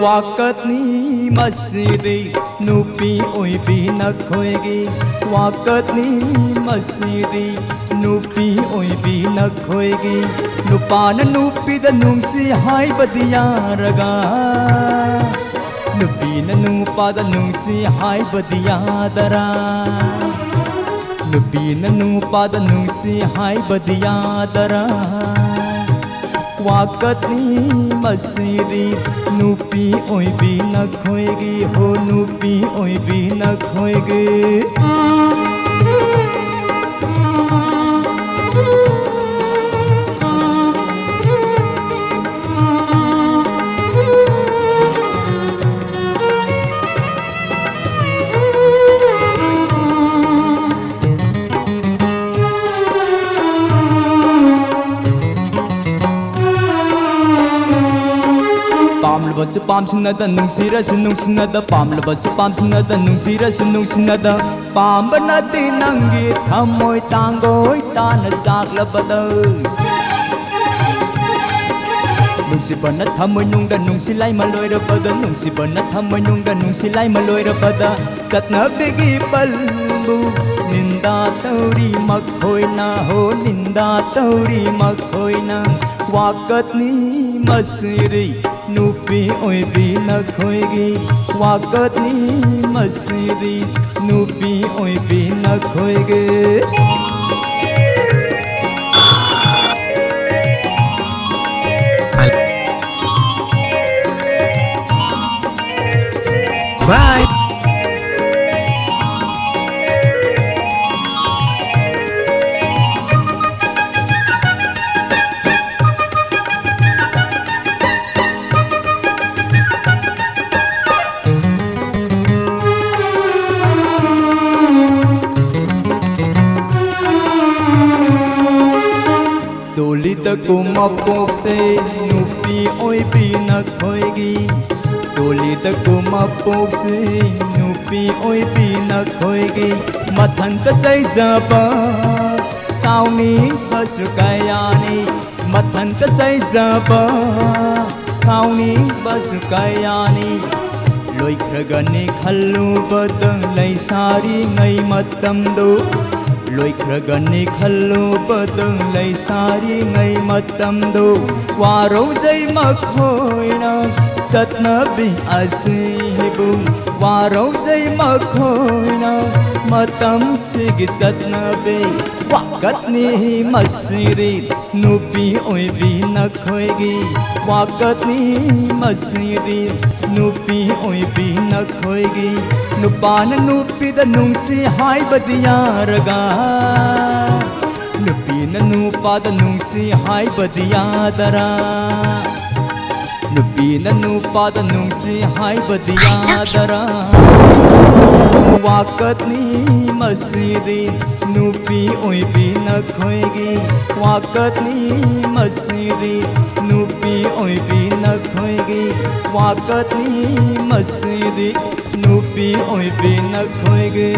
Wakatni masidi nupi oibi nakhoegi Wakatni masidi nupi oibi nakhoegi Nupana nupi da nungsi hai badiyaraga Nupina nupa da nungsi hai badiyadara Nupina nupa da nungsi hai badiyadara Wakatni masidi nupi oibi nakhoegi ho nupi oibi nakhoegi Pamlabas pamsinada nungsiras nungsinada Pamlabas pamsinada nungsiras nungsinada Pambanati nangi thamoy tangoy tana chaklabada Nungsibana thamoy nungda nungsilay maloyrabada Nungsibana thamoy nungda nungsilay maloyrabada Satna bigi palbu ninda tauri makhoy na ho ninda tauri makhoy na Wakatni masidi nupi oibi nakhoegi Wakatni masidi nupi oibi nakhoegi Bye. Ko mapok se nupi oibi nakhoegi Dolida ko mapok se nupi oibi nakhoegi Mathanta chai jaba sauni basukayani Mathanta chai jaba sauni basukayani Loikragani khallu badang lai sari ngai matamdo Loikragani khallu badang lai sari ngai matamdo Waro jai makhoina satna bi asibu Waro jai makhoina matam sig satna bi Wakatni masiri nupi oibi nakhoegi Wakatni masiri nupi oibi nakhoegi Nupana nupi da nungsi hai badiyaraga Nupina nupa da nungsi hai badiyadara Nupina nupa da nungsi hai badiyadara Wakatni masidi nupi oibi nakhoegi Wakatni masidi nupi oibi nakhoegi Wakatni masidi nupi oibi nakhoegi